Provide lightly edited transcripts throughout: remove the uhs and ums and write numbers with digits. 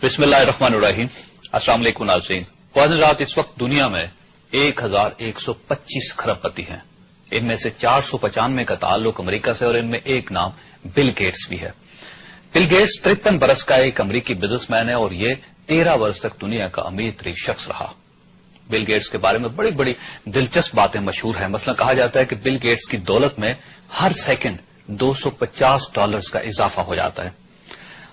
बिस्मिल्लाहिर्रहमानिर्रहीम। अस्सलाम वालेकुम नाज़रीन। ख्वाज़ इस वक्त दुनिया में 1125 खरबपति हैं। इनमें से 495 का ताल्लुक अमेरिका से और इनमें एक नाम बिल गेट्स भी है। बिल गेट्स 53 बरस का एक अमेरिकी बिजनेसमैन है और ये 13 वर्ष तक दुनिया का अमीर तरीन शख्स रहा। बिल गेट्स के बारे में बड़ी बड़ी दिलचस्प बातें मशहूर हैं। मसलन कहा जाता है कि बिल गेट्स की दौलत में हर सेकंड $250 का इजाफा हो जाता है।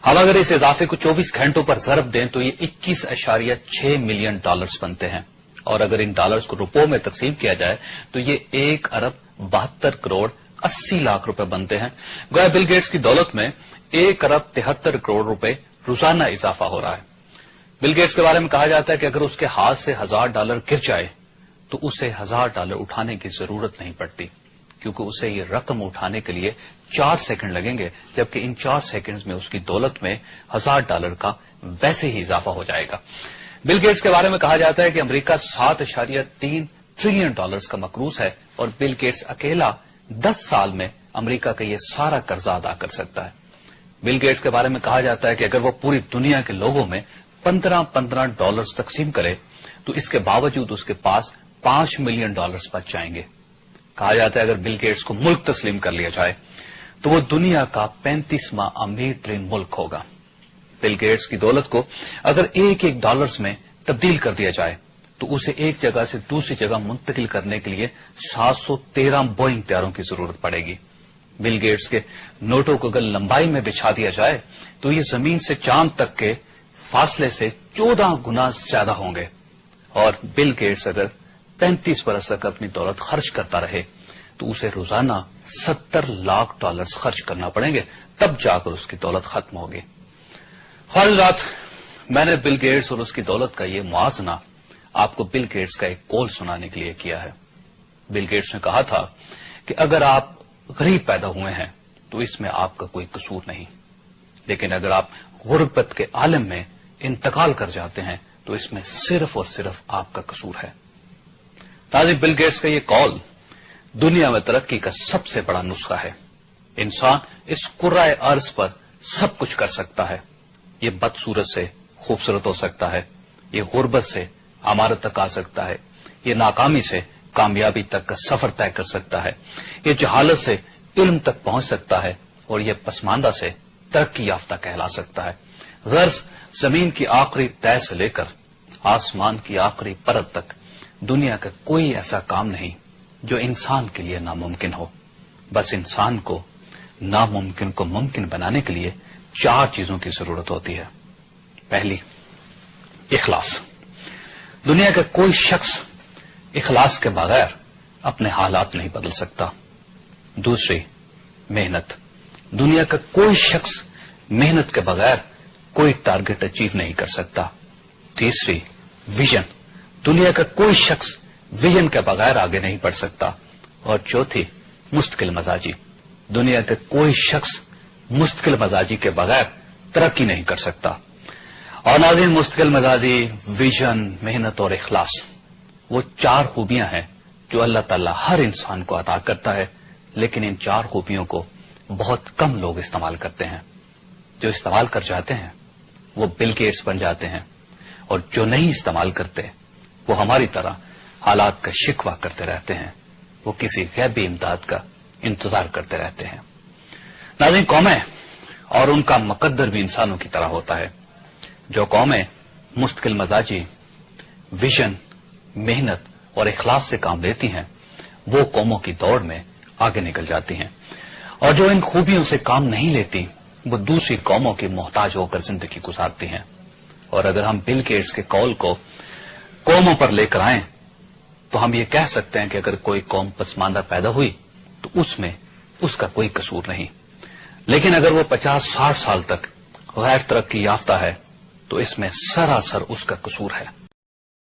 हम अगर इस इजाफे को 24 घंटों पर ज़रब दें तो ये 21.6 मिलियन डॉलर्स बनते हैं और अगर इन डॉलर्स को रुपयों में तकसीम किया जाए तो ये 1 अरब 72 करोड़ 80 लाख रुपए बनते हैं। गोया बिल गेट्स की दौलत में 1 अरब 73 करोड़ रुपए रोजाना इजाफा हो रहा है। बिल गेट्स के बारे में कहा जाता है कि अगर उसके हाथ से $1000 गिर जाए तो उसे $1000 उठाने की जरूरत नहीं पड़ती, क्योंकि उसे ये रकम उठाने के लिए 4 सेकंड लगेंगे, जबकि इन 4 सेकंड्स में उसकी दौलत में $1000 का वैसे ही इजाफा हो जाएगा। बिल गेट्स के बारे में कहा जाता है कि अमेरिका $7.3 ट्रिलियन का मकरूज है और बिल गेट्स अकेला 10 साल में अमेरिका का ये सारा कर्जा अदा कर सकता है। बिल गेट्स के बारे में कहा जाता है कि अगर वो पूरी दुनिया के लोगों में $15 तकसीम करे तो इसके बावजूद उसके पास $5 मिलियन बच जाएंगे। कहा जाता है अगर बिल गेट्स को मुल्क तस्लीम कर लिया जाए तो वो दुनिया का 35वां अमीर तरीन मुल्क होगा। बिल गेट्स की दौलत को अगर एक डॉलर्स में तब्दील कर दिया जाए तो उसे एक जगह से दूसरी जगह मुंतकिल करने के लिए 713 बोइंग तैयारों की जरूरत पड़ेगी। बिल गेट्स के नोटों को अगर लंबाई में बिछा दिया जाए तो ये जमीन से चांद तक के फासले से 14 गुना ज्यादा होंगे और बिल गेट्स अगर 35 बरस तक अपनी दौलत खर्च करता रहे तो उसे रोजाना $70 लाख खर्च करना पड़ेंगे, तब जाकर उसकी दौलत खत्म होगी। ख्वाहिशात, मैंने बिल गेट्स और उसकी दौलत का ये मुआजना आपको बिल गेट्स का एक कौल सुनाने के लिए किया है। बिल गेट्स ने कहा था कि अगर आप गरीब पैदा हुए हैं तो इसमें आपका कोई कसूर नहीं, लेकिन अगर आप गुर्बत के आलम में इंतकाल कर जाते हैं तो इसमें सिर्फ और सिर्फ आपका कसूर है। नाज़रीन, बिल गेट्स का ये कौल दुनिया में तरक्की का सबसे बड़ा नुस्खा है। इंसान इस कुर्राए अर्ज पर सब कुछ कर सकता है। ये बदसूरत से खूबसूरत हो सकता है, ये गुर्बत से अमारत तक आ सकता है, ये नाकामी से कामयाबी तक का सफर तय कर सकता है, ये जहालत से इल्म तक पहुंच सकता है और ये पसमानदा से तरक्की याफ्ता कहला सकता है। गर्ज जमीन की आखिरी तय से लेकर आसमान की आखिरी परत तक दुनिया का कोई ऐसा काम नहीं जो इंसान के लिए नामुमकिन हो। बस इंसान को नामुमकिन को मुमकिन बनाने के लिए 4 चीजों की जरूरत होती है। पहली, इखलास। दुनिया का कोई शख्स इखलास के बगैर अपने हालात नहीं बदल सकता। दूसरी, मेहनत। दुनिया का कोई शख्स मेहनत के बगैर कोई टारगेट अचीव नहीं कर सकता। तीसरी, विजन। दुनिया का कोई शख्स विजन के बगैर आगे नहीं बढ़ सकता। और चौथी, मुस्तकिल मजाजी। दुनिया का कोई शख्स मुस्तकिल मजाजी के बगैर तरक्की नहीं कर सकता। और नाज़रीन, मुस्तकिल मजाजी, विजन, मेहनत और इखलास वो 4 खूबियां हैं जो अल्लाह ताला हर इंसान को अता करता है, लेकिन इन 4 खूबियों को बहुत कम लोग इस्तेमाल करते हैं। जो इस्तेमाल कर जाते हैं वो बिल गेट्स बन जाते हैं और जो नहीं इस्तेमाल करते वो हमारी तरह हालात का शिकवा करते रहते हैं, वो किसी गैबी इमदाद का इंतजार करते रहते हैं। नाज़रीन, कौमें और उनका मुकद्दर भी इंसानों की तरह होता है। जो कौमें मुस्तकिल मजाजी, विजन, मेहनत और इखलास से काम लेती हैं वो कौमों की दौड़ में आगे निकल जाती हैं, और जो इन खूबियों से काम नहीं लेती वो दूसरी कौमों की मोहताज होकर जिंदगी गुजारती हैं। और अगर हम बिल गेट्स के कौल को कौमों पर लेकर आएं तो हम ये कह सकते हैं कि अगर कोई कौम पसमानदा पैदा हुई तो उसमें उसका कोई कसूर नहीं, लेकिन अगर वो 50-60 साल तक गैर तरक्की याफ्ता है तो इसमें सरासर उसका कसूर है।